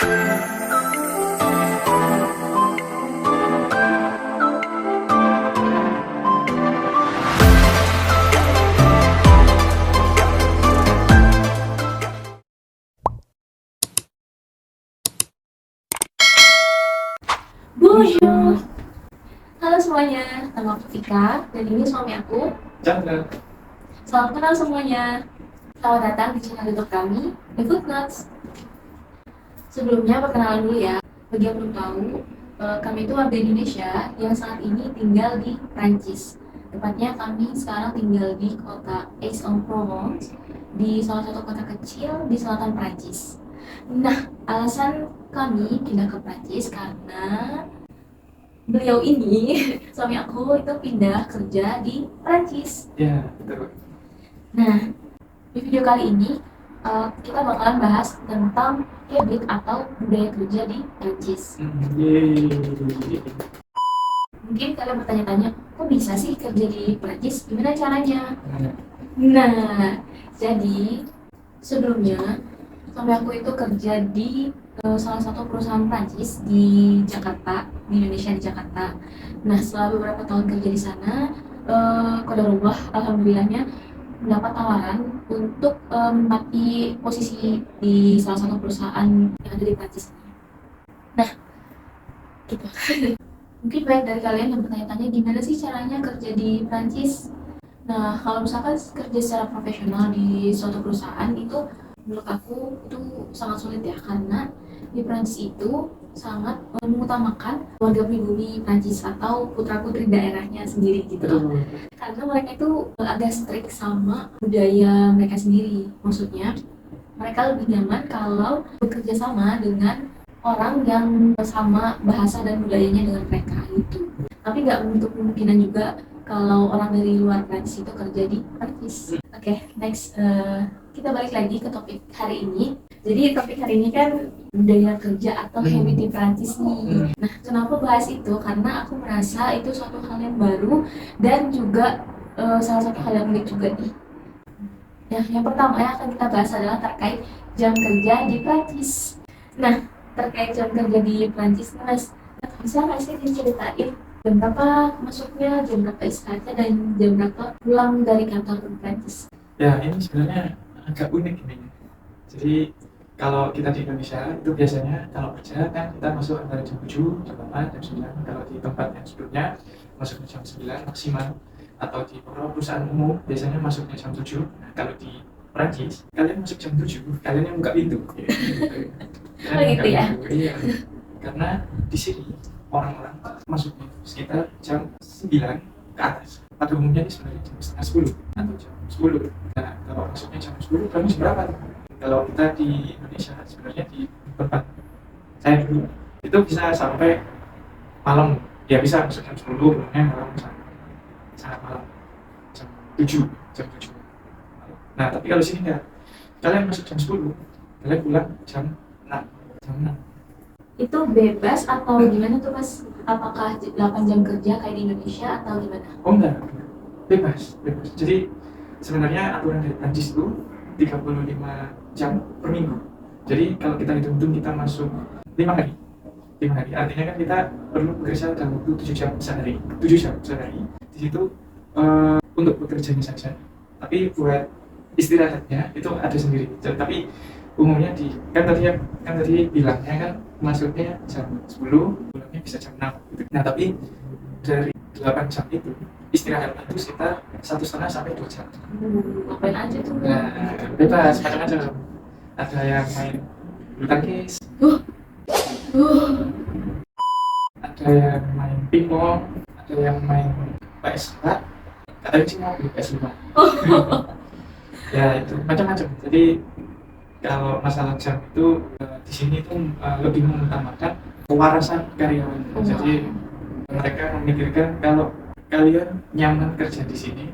Bonjour. Halo semuanya, nama aku Vika dan ini suami aku. Chandra. Salam kenal semuanya. Selamat datang di channel YouTube kami, The Footnotes. Sebelumnya perkenalan dulu ya. Bagi yang belum tahu, kami itu warga Indonesia yang saat ini tinggal di Prancis. Tepatnya kami sekarang tinggal di kota Aix-en-Provence, di salah satu kota kecil di selatan Prancis. Nah, alasan kami pindah ke Prancis karena beliau ini, suami aku itu pindah kerja di Prancis. Ya, betul. Nah, di video kali ini kita bakalan bahas tentang habit atau budaya kerja di Prancis. Mungkin kalian bertanya-tanya, kok bisa sih kerja di Prancis? Gimana caranya? Nah, jadi sebelumnya suami aku itu kerja di salah satu perusahaan Prancis di Jakarta, di Indonesia, di Jakarta. Nah, setelah beberapa tahun kerja di sana, qadarullah, alhamdulillahnya mendapat tawaran untuk menempati posisi di salah satu perusahaan yang ada di Prancis. Nah, gitu. Mungkin banyak dari kalian yang bertanya-tanya gimana sih caranya kerja di Prancis. Nah, kalau misalkan kerja secara profesional di suatu perusahaan itu menurut aku itu sangat sulit ya, karena di Prancis itu sangat mengutamakan warga pribumi Prancis atau putra-putri daerahnya sendiri gitu. Karena mereka itu agak strict sama budaya mereka sendiri. Maksudnya mereka lebih nyaman kalau bekerja sama dengan orang yang sama bahasa dan budayanya dengan mereka gitu. Tapi nggak menutup kemungkinan juga kalau orang dari luar Prancis itu kerja di Prancis. Oke, next. Kita balik lagi ke topik hari ini. Jadi topik hari ini kan budaya kerja atau habit di Prancis nih. Nah, kenapa bahas itu? Karena aku merasa itu suatu hal yang baru dan juga salah satu hal yang unik juga nih. Ya, yang pertama yang akan kita bahas adalah terkait jam kerja di Prancis. Nah, terkait jam kerja di Prancis, Mas, bisa nggak sih diceritain jam berapa masuknya, jam berapa istirahatnya, dan jam berapa pulang dari kantor di Prancis? Ya, ini sebenarnya agak unik ini. Jadi kalau kita di Indonesia itu biasanya kalau kerja kan kita masuk antara jam 7, jam 8, jam 9. Kalau di tempat yang sebelumnya masuknya jam 9 maksimal, atau di beberapa perusahaan umum biasanya masuknya jam 7. Nah, kalau di Prancis kalian masuk jam 7, kalian yang buka pintu. Oh gitu ya? Iya. Karena di sini orang-orang masuknya sekitar jam 9 ke atas. Pada umumnya ini sebenarnya jam setengah 10 atau jam 10. Nah, kalau masuknya jam 10, kamu jam berapa tuh? Kalau kita di Indonesia sebenarnya di tempat saya dulu itu bisa sampai malam. Ya bisa masuk jam 10, pulangnya malam sangat malam. Jam 7. Nah, tapi kalau sini enggak. Kalian masuk jam 10, kalian pulang jam 6. Itu bebas atau gimana tuh, Mas? Apakah 8 jam kerja kayak di Indonesia atau gimana? Oh enggak, bebas. Jadi sebenarnya aturan dari Prancis itu 35 jam per minggu. Jadi kalau kita hitung kita masuk 5 hari. Artinya kan kita perlu bekerja dalam waktu 7 jam sehari. Di situ untuk bekerjanya saja. Tapi buat istirahatnya itu ada sendiri. Tapi umumnya kan tadi bilangnya kan masuknya jam 10, pulangnya bisa jam 6 gitu. Nah, tapi dari 8 jam itu istirahatnya itu sekitar 1,5 sampai 2 jam. Ngapain aja tuh? Nah, bebas macam-macam. Ada yang main bulu tangkis, ada yang main pingpong, ada yang main PS4, katanya sih mau beli PS5. Ya itu macam-macam. Jadi kalau masalah jam itu di sini itu lebih mengutamakan kewarasan karyawan. Jadi mereka memikirkan kalau kalian nyaman kerja di sini,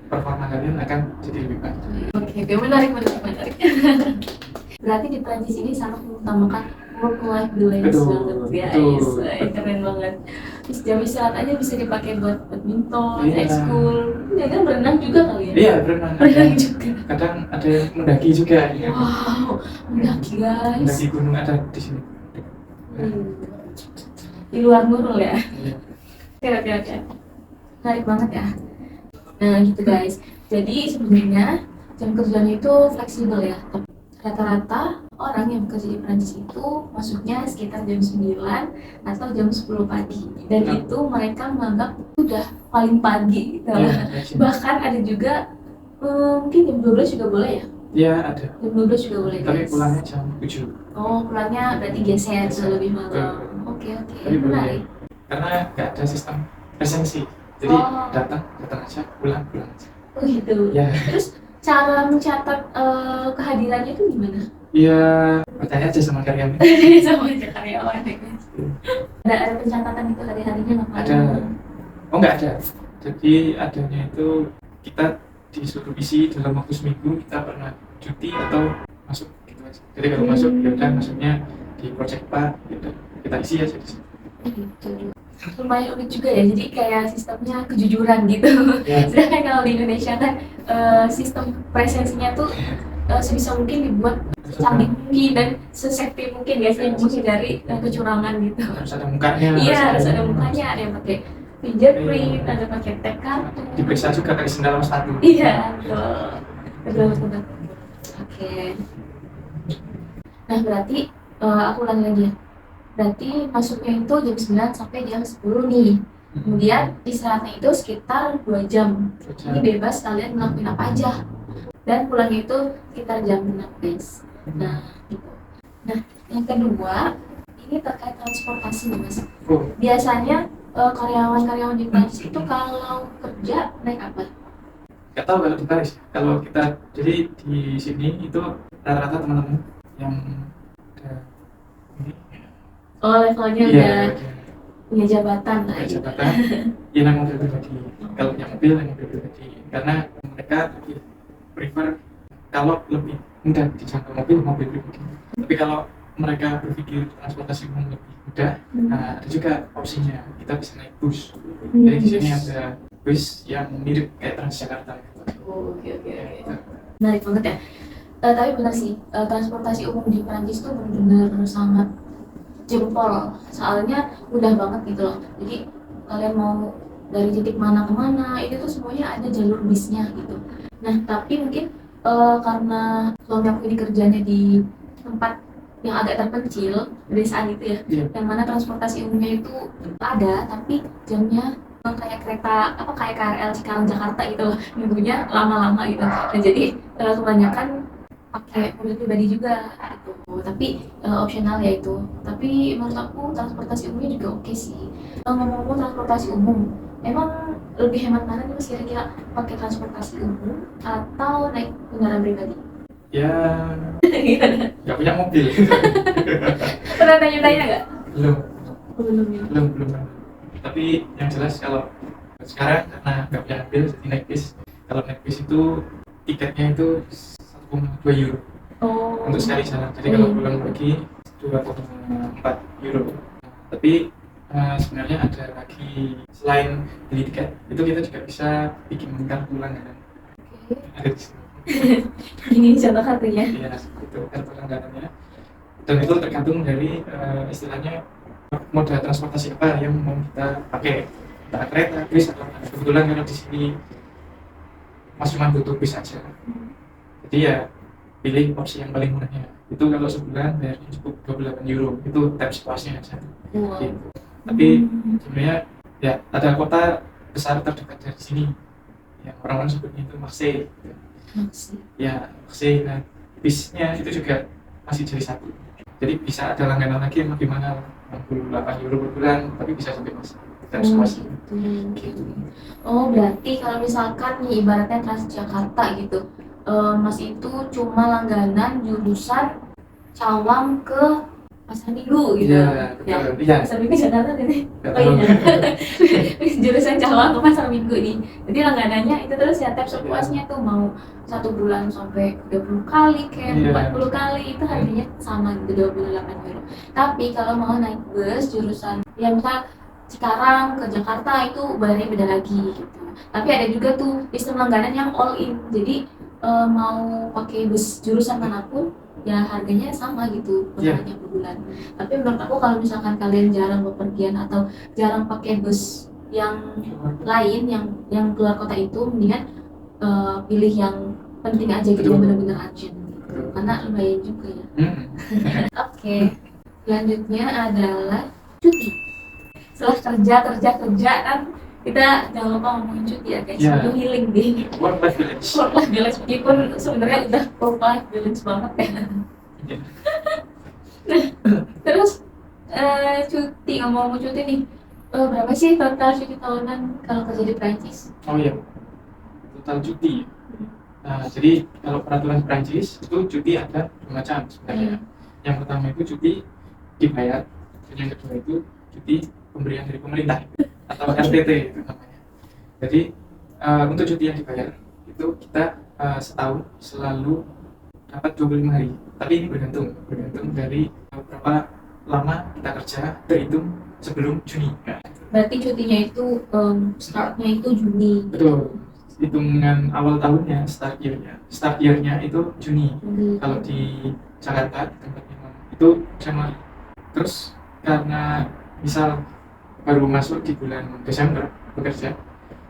performa kalian akan jadi lebih baik. Oke, menarik. Berarti di Prancis ini sangat mengutamakan work-life balance banget, guys. Keren banget. Terus jam istirahat aja bisa dipakai buat badminton, ekskul. Ya kan berenang juga kali ya? Iya, berenang juga. Kadang ada yang mendaki juga. Wow, mendaki guys. Mendaki gunung ada di sini. Di luar nurul ya. Iya. Oke. Menarik banget ya. Nah gitu guys. Jadi sebenarnya jam kerjanya itu fleksibel ya. Rata-rata orang yang bekerja di Prancis itu masuknya sekitar jam 9 atau jam 10 pagi. Dan itu mereka menganggap udah paling pagi gitu. Bahkan ada juga mungkin jam 12 juga boleh ya? Iya ada. Jam 12 juga boleh Tapi guys. pulangnya jam 7. Oh pulangnya berarti geser lebih malam. Oke. Tapi Menarik. Karena nggak ada sistem presensi. Jadi datang aja, pulang aja. Oh gitu. Ya. Terus cara mencatat kehadirannya itu gimana? Iya, percaya aja sama karyawan. Sama aja karyawan ya guys. Ada pencatatan itu hari-harinya ngapain? Ada. Oh nggak ada. Jadi adanya itu kita disuruh isi dalam waktu seminggu kita pernah cuti atau masuk gitu aja. Jadi kalau masuk ya udah masuknya di project apa gitu. Kita isi aja di situ. Gitu. Lumayan unik juga ya, jadi kayak sistemnya kejujuran gitu. Sedangkan kalau di Indonesia kan sistem presensinya tuh sebisa mungkin dibuat canggih mungkin dan sesafety mungkin guys, yang menghindari kecurangan gitu. Harus ada mukanya. Iya, harus ada mukanya, ada yang pakai fingerprint, ada pakai tag kartu. Diperiksa juga dari sendal mas satu. Iya, betul. Oke. Nah berarti aku ulangi lagi ya. Berarti masuknya itu jam 9 sampai jam 10 nih. Kemudian istirahatnya itu sekitar 2 jam. Ini bebas kalian ngelakuin apa aja. Dan pulangnya itu sekitar jam 6 guys. Nah gitu. Nah yang kedua, ini terkait transportasi nih mas. Biasanya karyawan-karyawan di Prancis itu kalau kerja naik apa? Gak tahu kalau di Paris. Kalau kita jadi di sini itu rata-rata teman-teman yang levelnya udah punya jabatan lah. Punya jabatan, ya naik mobil pribadi. Kalau punya mobil, naik mobil pribadi. Karena mereka lebih prefer kalau lebih mudah dijangkau mobil pribadi. Tapi kalau mereka berpikir transportasi umum lebih mudah, nah ada juga opsinya kita bisa naik bus. Jadi di sini ada bus yang mirip kayak Transjakarta. Oke. Menarik banget ya. Tapi benar sih, transportasi umum di Prancis tuh benar-benar sangat jempol, soalnya mudah banget gitu loh. Jadi kalian mau dari titik mana ke mana itu tuh semuanya ada jalur bisnya gitu. Nah tapi mungkin karena suami aku ini kerjanya di tempat yang agak terpencil, pedesaan gitu ya, yang mana transportasi umumnya itu ada tapi jamnya kayak kereta kayak KRL Cikarang Jakarta gitu loh, nunggunya lama-lama gitu. Nah jadi kebanyakan pakai mobil pribadi juga gitu. Tapi opsional ya itu. Tapi menurut aku transportasi umumnya juga oke sih. Ngomong-ngomong transportasi umum, emang lebih hemat mana nih mas kira-kira pakai transportasi umum atau naik kendaraan pribadi? Ya, nggak punya mobil. Pernah tanya-tanya nggak? Belum. Tapi yang jelas kalau sekarang karena nggak punya mobil jadi naik bis. Kalau naik bis itu tiketnya itu 1,2 euro untuk sekali jalan. Jadi kalau pulang pergi 2,4 euro. Tapi sebenarnya ada lagi selain beli tiket itu kita juga bisa bikin kartu langganan. Ada di sini. Ini contoh kartunya. Iya, itu kartu langganannya. Dan itu tergantung dari istilahnya moda transportasi apa yang mau kita pakai, entah kereta, bis atau kebetulan kalau di sini Mas cuma butuh bis aja. Jadi ya pilih opsi yang paling murahnya. Itu kalau sebulan bayarnya cukup 28 euro. Itu tab situasinya aja. Gitu. Tapi sebenarnya ya ada kota besar terdekat dari sini yang orang-orang sebutnya itu Marseille. Ya Marseille. Nah bisnya itu juga masih jadi satu. Jadi bisa ada langganan lagi yang lebih mahal, 68 euro per bulan, tapi bisa sampai Marseille. Tab situasi. Gitu. Oh berarti kalau misalkan nih ibaratnya Transjakarta gitu, mas itu cuma langganan jurusan Cawang ke Pasar Minggu gitu. Iya. Pasar Minggu Jakarta ini. Oh iya. Jurusan Cawang ke Pasar Minggu nih. Jadi langganannya itu terus ya tab sepuasnya tuh mau 1 bulan sampai 20 kali kayak 40 kali itu harganya sama gitu 28 euro. Tapi kalau mau naik bus jurusan yang misal Cikarang ke Jakarta itu bayarnya beda lagi gitu. Tapi ada juga tuh sistem langganan yang all in. Jadi mau pakai bus jurusan manapun ya harganya sama gitu harganya per bulan. bulan. Tapi menurut aku kalau misalkan kalian jarang bepergian atau jarang pakai bus yang lain yang keluar kota itu, mendingan pilih yang penting aja gitu, yang benar-benar urgent gitu. Karena lumayan juga ya. Oke. Selanjutnya adalah cuti. Setelah kerja kan kita jangan lupa ngomongin cuti ya guys. Itu healing deh. Work life balance. Work life balance meskipun sebenarnya udah work life balance banget ya. Nah, terus cuti, ngomong cuti nih, berapa sih total cuti tahunan kalau kerja di Prancis? Oh iya, total cuti. Jadi kalau peraturan Prancis itu cuti ada dua macam sebenarnya. Yang pertama itu cuti dibayar, dan yang kedua itu cuti pemberian dari pemerintah atau RTT itu namanya. Jadi untuk cuti yang dibayar itu kita setahun selalu dapat 25 hari. Tapi ini bergantung dari berapa lama kita kerja terhitung sebelum Juni. Berarti cutinya itu startnya itu Juni. Betul. Hitungan awal tahunnya, start year-nya itu Juni. Kalau di Jakarta di tempat memang itu sama. Terus karena misal baru masuk di bulan Desember bekerja,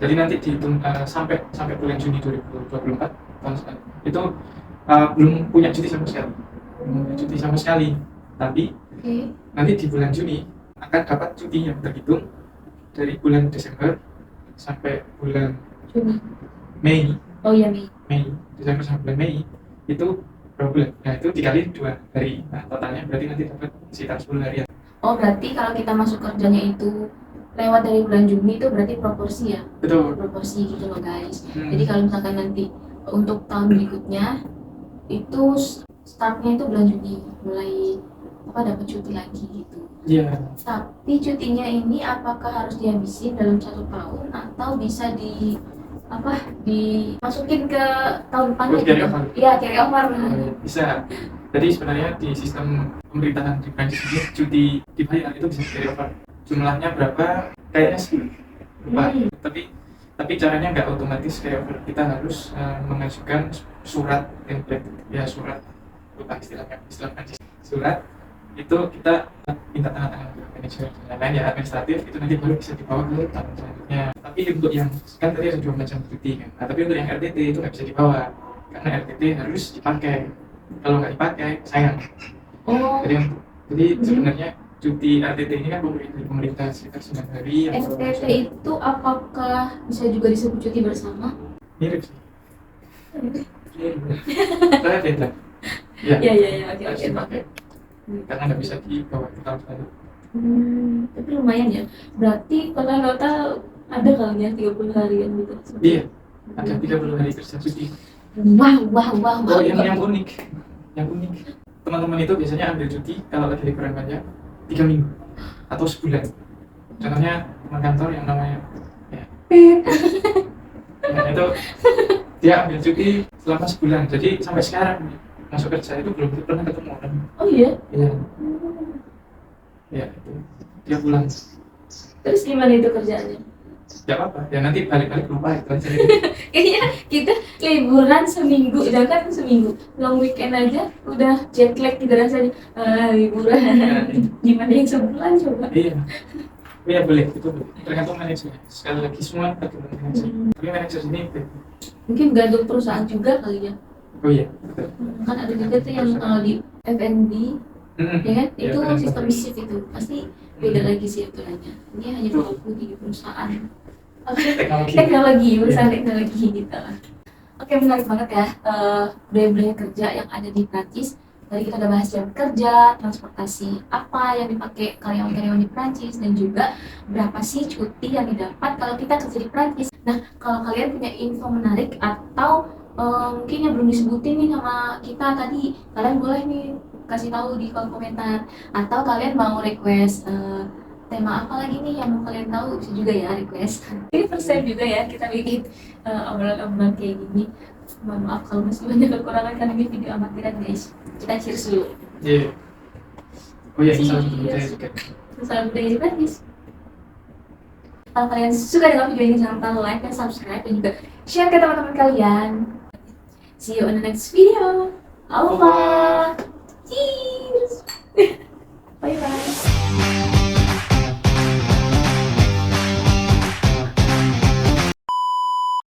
jadi nanti dihitung sampai bulan Juni 2024 tahun sekali itu belum punya cuti sama sekali. Tapi nanti di bulan Juni akan dapat cuti yang terhitung dari bulan Desember sampai bulan Mei. Oh iya, Mei. Desember sampai bulan Mei itu berapa bulan? Nah itu dikali 2 hari. Nah totalnya berarti nanti dapat sekitar 10 hari. Oh berarti kalau kita masuk kerjanya itu lewat dari bulan Juni itu berarti proporsi ya? Betul. Proporsi gitu loh guys. Jadi kalau misalkan nanti untuk tahun berikutnya itu startnya itu bulan Juni, mulai dapat cuti lagi gitu. Iya. Tapi cutinya ini apakah harus dihabisin dalam 1 tahun atau bisa dimasukin ke tahun depannya gitu? Iya, carry over. Bisa. Jadi sebenarnya di sistem pemerintahan di Prancis ini cuti dibayar itu bisa carry over. Jumlahnya berapa? Kayaknya 10. Lupa. Tapi caranya nggak otomatis carry over. Kita harus mengajukan surat template. Ya surat. Lupa istilah Prancis. Surat itu kita minta tanda tangan manajer dan lain-lain ya, administratif itu nanti baru bisa dibawa ke tahun selanjutnya. Tapi untuk yang kan tadi ada 2 macam cuti kan. Nah, tapi untuk yang RTT itu nggak bisa dibawa karena RTT harus dipakai. Kalau nggak dipakai sayang. Jadi sebenarnya cuti RTT ini kan pemberian dari pemerintah sekitar 9 hari. RTT itu apakah bisa juga disebut cuti bersama? Mirip sih. Saya beda. Ya, oke. Karena nggak bisa dibawa ke tahun selanjutnya. Tapi lumayan ya. Berarti total ada kali ya 30 harian gitu. Iya, ada 30 hari kerja cuti. Wah. Oh, yang unik. Teman-teman itu biasanya ambil cuti kalau lagi liburan panjang 3 minggu atau sebulan. Contohnya teman kantor yang namanya nah, itu dia ambil cuti selama sebulan. Jadi sampai sekarang masuk kerja itu belum pernah ketemu orang. Oh iya? Iya itu dia pulang. Terus gimana itu kerjaannya? Ya apa? Ya nanti balik-balik lupa itu aja. Kayaknya kita liburan seminggu, jangan seminggu, long weekend aja udah jet lag tidak rasanya liburan. Gimana yang sebulan coba? Iya boleh, itu boleh. Tergantung manajer. Sekali lagi semua tergantung manajer. Tapi manajer ini mungkin gantung perusahaan juga kali ya. Oh iya, betul. Kan ada juga tuh yang kalau di F&B, ya kan? Itu sistem shift itu pasti beda lagi sih aturannya. Ini hanya berlaku di perusahaan teknologi gitu. Oke, menarik banget ya budaya-budaya kerja yang ada di Prancis. Tadi kita udah bahas jam kerja, transportasi apa yang dipakai karyawan-karyawan di Prancis, dan juga berapa sih cuti yang didapat kalau kita kerja di Prancis. Nah, kalau kalian punya info menarik atau mungkin yang belum disebutin nih sama kita tadi, kalian boleh nih kasih tahu di kolom komentar, atau kalian mau request tema apa lagi nih yang mau kalian tahu, bisa juga ya request. Ini first time juga ya kita bikin obrolan-obrolan kayak gini. Mohon maaf kalau masih banyak kekurangan karena ini video amatiran guys. Kita cheers dulu. Oh iya, salam budaya juga. Salam budaya di Prancis. Kalau kalian suka dengan video ini, jangan lupa like dan subscribe, dan juga share ke teman-teman kalian. See you on the next video. Au revoir. Cheers.